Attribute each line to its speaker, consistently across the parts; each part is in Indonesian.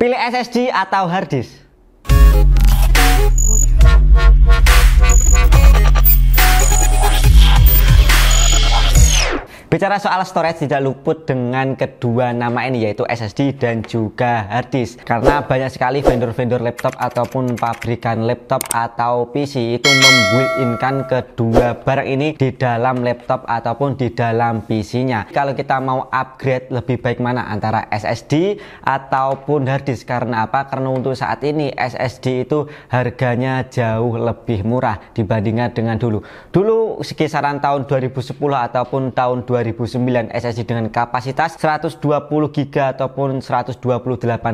Speaker 1: Pilih SSD atau hard disk? Bicara soal storage tidak luput dengan kedua nama ini, yaitu SSD dan juga hard disk. Karena banyak sekali vendor-vendor laptop ataupun pabrikan laptop atau PC itu membuilt-inkan kedua barang ini di dalam laptop ataupun di dalam PC-nya. Kalau kita mau upgrade, lebih baik mana antara SSD ataupun hard disk? Karena apa? Karena untuk saat ini SSD itu harganya jauh lebih murah dibandingkan dengan dulu. Dulu sekisaran tahun 2010 ataupun tahun 2009 SSD dengan kapasitas 120 GB ataupun 128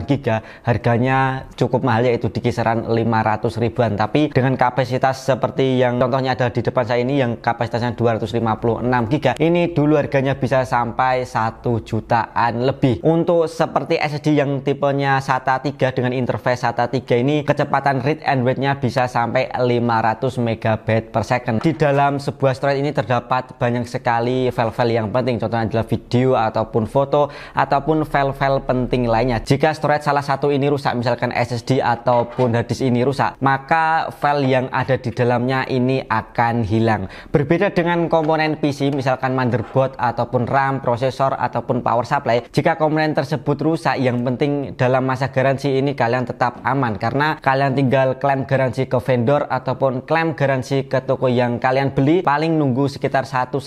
Speaker 1: GB harganya cukup mahal, yaitu di kisaran 500 ribuan. Tapi dengan kapasitas seperti yang contohnya ada di depan saya ini yang kapasitasnya 256 GB, ini dulu harganya bisa sampai 1 jutaan lebih. Untuk seperti SSD yang tipenya SATA 3 dengan interface SATA 3 ini kecepatan read and write-nya bisa sampai 500 MB per second. Di dalam sebuah storage ini terdapat banyak sekali file-file yang penting, contohnya adalah video ataupun foto ataupun file-file penting lainnya. Jika storage salah satu ini rusak, misalkan SSD ataupun hard disk ini rusak, maka file yang ada di dalamnya ini akan hilang. Berbeda dengan komponen PC, misalkan motherboard ataupun RAM, prosesor ataupun power supply, jika komponen tersebut rusak, yang penting dalam masa garansi ini kalian tetap aman, karena kalian tinggal klaim garansi ke vendor ataupun klaim garansi ke toko yang kalian beli, paling nunggu sekitar 1-2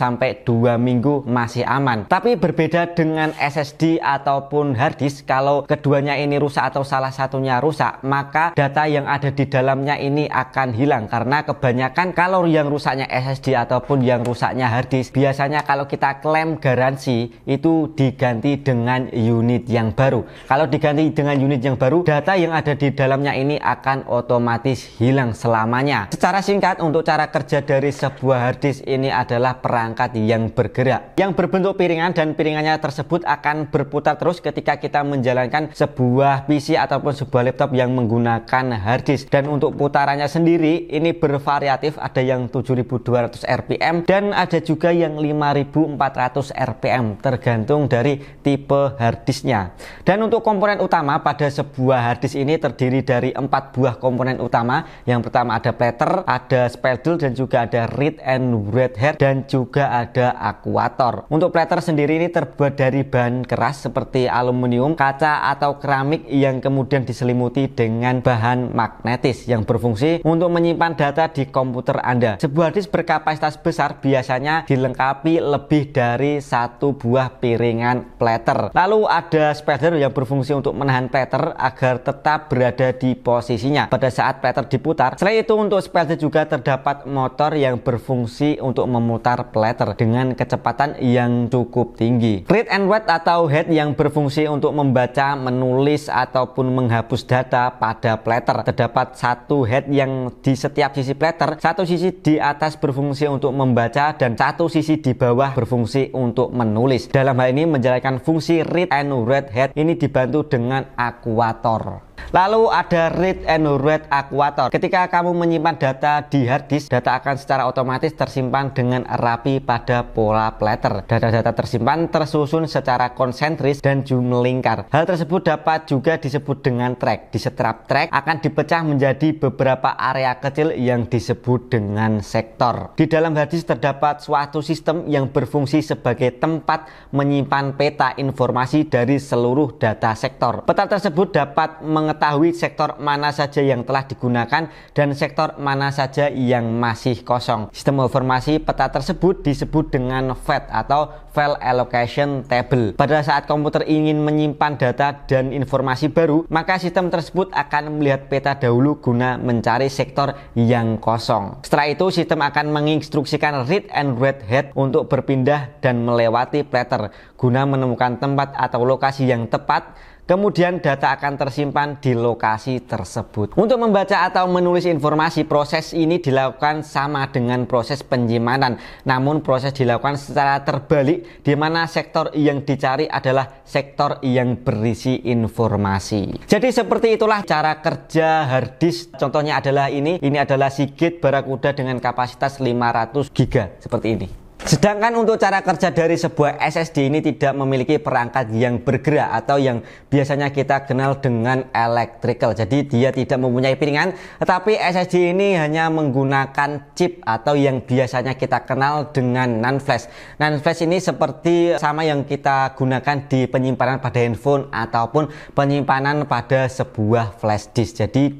Speaker 1: minggu masih aman. Tapi berbeda dengan SSD ataupun hard disk, kalau keduanya ini rusak atau salah satunya rusak, maka data yang ada di dalamnya ini akan hilang. Karena kebanyakan kalau yang rusaknya SSD ataupun yang rusaknya hard disk, biasanya kalau kita klaim garansi itu diganti dengan unit yang baru. Kalau diganti dengan unit yang baru, data yang ada di dalamnya ini akan otomatis hilang selamanya. Secara singkat, untuk cara kerja dari sebuah hard disk ini adalah perangkat yang bergerak, yang berbentuk piringan, dan piringannya tersebut akan berputar terus ketika kita menjalankan sebuah PC ataupun sebuah laptop yang menggunakan hard disk. Dan untuk putarannya sendiri ini bervariatif, ada yang 7200 rpm dan ada juga yang 5400 rpm, tergantung dari tipe hard disknya. Dan untuk komponen utama pada sebuah hard disk ini terdiri dari 4 buah komponen utama. Yang pertama ada platter, ada spindle, dan juga ada read and write head, dan juga ada akuator. Untuk platter sendiri ini terbuat dari bahan keras seperti aluminium, kaca atau keramik yang kemudian diselimuti dengan bahan magnetis yang berfungsi untuk menyimpan data di komputer Anda. Sebuah disk berkapasitas besar biasanya dilengkapi lebih dari 1 buah piringan platter. Lalu ada spindle yang berfungsi untuk menahan platter agar tetap berada di posisinya pada saat platter diputar. Selain itu, untuk spindle juga terdapat motor yang berfungsi untuk memutar platter dengan kecepatan yang cukup tinggi. Read and write atau head yang berfungsi untuk membaca, menulis ataupun menghapus data pada platter. Terdapat satu head yang di setiap sisi platter, satu sisi di atas berfungsi untuk membaca dan satu sisi di bawah berfungsi untuk menulis. Dalam hal ini menjalankan fungsi read and write head ini dibantu dengan akuator. Lalu ada read and write akuator. Ketika kamu menyimpan data di hard disk, data akan secara otomatis tersimpan dengan rapi pada pola platter. Data-data tersimpan tersusun secara konsentris dan melingkar. Hal tersebut dapat juga disebut dengan track. Di setiap track akan dipecah menjadi beberapa area kecil yang disebut dengan sektor. Di dalam hard disk terdapat suatu sistem yang berfungsi sebagai tempat menyimpan peta informasi dari seluruh data sektor. Peta tersebut dapat mengetahui sektor mana saja yang telah digunakan dan sektor mana saja yang masih kosong. Sistem informasi peta tersebut disebut dengan FAT atau File Allocation Table. Pada saat komputer ingin menyimpan data dan informasi baru, maka sistem tersebut akan melihat peta dahulu guna mencari sektor yang kosong. Setelah itu, sistem akan menginstruksikan read and write head untuk berpindah dan melewati platter guna menemukan tempat atau lokasi yang tepat. Kemudian data akan tersimpan di lokasi tersebut. Untuk membaca atau menulis informasi, proses ini dilakukan sama dengan proses penyimpanan. Namun proses dilakukan secara terbalik, di mana sektor yang dicari adalah sektor yang berisi informasi. Jadi seperti itulah cara kerja hard disk. Contohnya adalah ini adalah Seagate Barracuda dengan kapasitas 500 GB seperti ini. Sedangkan untuk cara kerja dari sebuah SSD ini tidak memiliki perangkat yang bergerak atau yang biasanya kita kenal dengan electrical. Jadi dia tidak mempunyai piringan, tetapi SSD ini hanya menggunakan chip atau yang biasanya kita kenal dengan NAND flash. NAND flash ini seperti sama yang kita gunakan di penyimpanan pada handphone ataupun penyimpanan pada sebuah flash disk. Jadi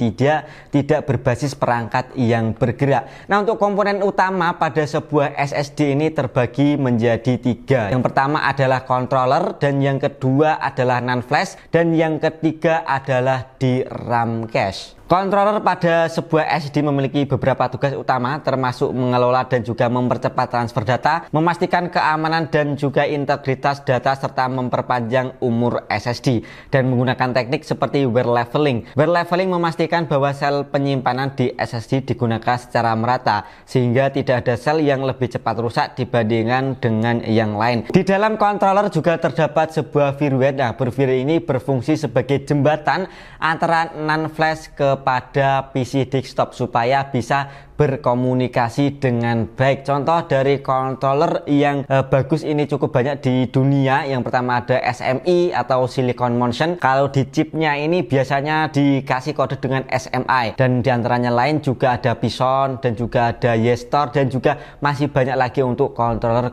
Speaker 1: tidak berbasis perangkat yang bergerak. Nah, untuk komponen utama pada sebuah SSD ini terbagi menjadi 3. Yang pertama adalah controller, dan yang kedua adalah NAND flash, dan yang ketiga adalah di RAM cache. Controller pada sebuah SSD memiliki beberapa tugas utama, termasuk mengelola dan juga mempercepat transfer data, memastikan keamanan dan juga integritas data, serta memperpanjang umur SSD, dan menggunakan teknik seperti wear leveling. Wear leveling memastikan bahwa sel penyimpanan di SSD digunakan secara merata, sehingga tidak ada sel yang lebih cepat rusak dibandingkan dengan yang lain. Di dalam controller juga terdapat sebuah firmware. Nah, firmware ini berfungsi sebagai jembatan antara NAND flash kepada PC desktop supaya bisa berkomunikasi dengan baik. Contoh dari controller yang bagus ini cukup banyak di dunia. Yang pertama ada SMI atau Silicon Motion. Kalau di chipnya ini biasanya dikasih kode dengan SMI, dan diantaranya lain juga ada Bison dan juga ada Yestor, dan juga masih banyak lagi untuk controller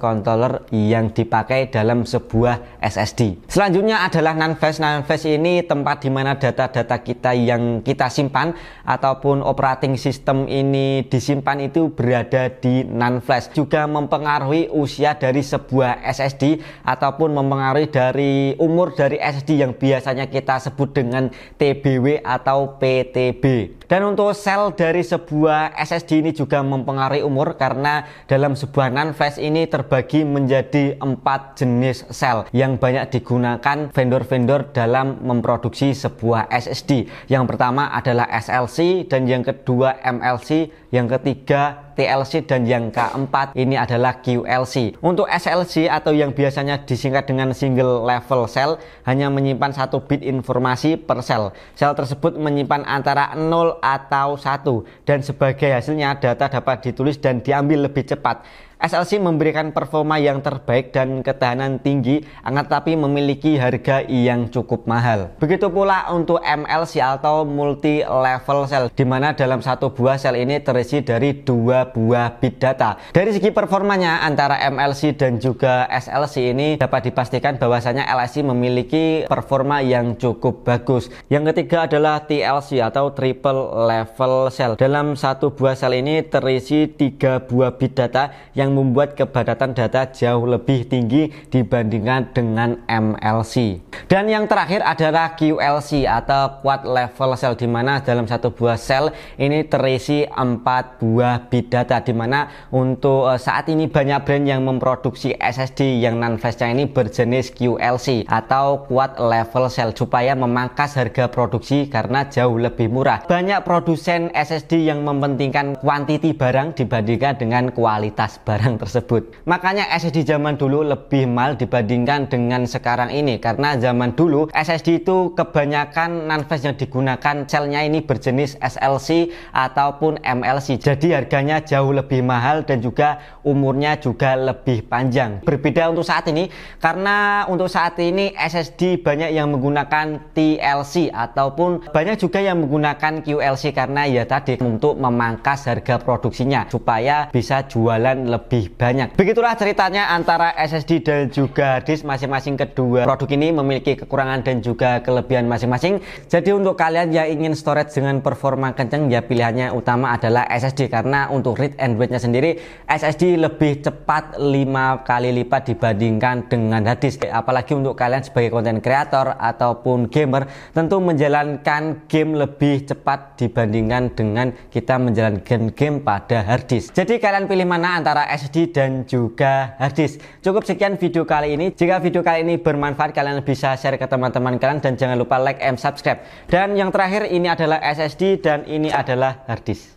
Speaker 1: yang dipakai dalam sebuah SSD. Selanjutnya adalah NAND flash. NAND flash ini tempat di mana data-data kita yang kita simpan ataupun operating system ini disimpan itu berada di NAND flash. Juga mempengaruhi usia dari sebuah SSD ataupun mempengaruhi dari umur dari SSD yang biasanya kita sebut dengan TBW atau PTB. Dan untuk sel dari sebuah SSD ini juga mempengaruhi umur, karena dalam sebuah NAND flash ini terbagi menjadi 4 jenis sel yang banyak digunakan vendor-vendor dalam memproduksi sebuah SSD. Yang pertama adalah SLC, dan yang kedua MLC, yang ketiga TLC, dan yang keempat ini adalah QLC. Untuk SLC atau yang biasanya disingkat dengan single level cell hanya menyimpan 1 bit informasi per sel. Sel tersebut menyimpan antara 0 atau 1, dan sebagai hasilnya data dapat ditulis dan diambil lebih cepat. SLC memberikan performa yang terbaik dan ketahanan tinggi, akan tapi memiliki harga yang cukup mahal. Begitu pula untuk MLC atau multi level cell, di mana dalam satu buah sel ini terisi dari 2 buah bit data. Dari segi performanya antara MLC dan juga SLC ini dapat dipastikan bahwasanya LSC memiliki performa yang cukup bagus. Yang ketiga adalah TLC atau triple level cell. Dalam satu buah sel ini terisi 3 buah bit data yang membuat kepadatan data jauh lebih tinggi dibandingkan dengan MLC. Dan yang terakhir adalah QLC atau quad level cell, di mana dalam satu buah sel ini terisi 4 buah bit data, di mana untuk saat ini banyak brand yang memproduksi SSD yang NAND flashnya ini berjenis QLC atau quad level cell supaya memangkas harga produksi karena jauh lebih murah. Banyak produsen SSD yang mementingkan kuantiti barang dibandingkan dengan kualitas barang tersebut. Makanya SSD zaman dulu lebih mahal dibandingkan dengan sekarang ini, karena zaman dulu SSD itu kebanyakan NAND flash yang digunakan selnya ini berjenis SLC ataupun MLC. Jadi harganya jauh lebih mahal dan juga umurnya juga lebih panjang. Berbeda untuk saat ini, karena untuk saat ini SSD banyak yang menggunakan TLC ataupun banyak juga yang menggunakan QLC, karena ya tadi untuk memangkas harga produksinya supaya bisa jualan lebih banyak. Begitulah ceritanya antara SSD dan juga hard disk. Masing-masing kedua produk ini memiliki kekurangan dan juga kelebihan masing-masing. Jadi untuk kalian yang ingin storage dengan performa kenceng, ya pilihannya utama adalah SSD, karena untuk read and write-nya sendiri SSD lebih cepat 5 kali lipat dibandingkan dengan hard disk. Apalagi untuk kalian sebagai konten kreator ataupun gamer, tentu menjalankan game lebih cepat dibandingkan dengan kita menjalankan game pada hard disk. Jadi kalian pilih mana antara SSD dan juga hard disk. Cukup sekian video kali ini. Jika video kali ini bermanfaat, kalian bisa share ke teman-teman kalian, dan jangan lupa like and subscribe. Dan yang terakhir, ini adalah SSD dan ini adalah hard disk.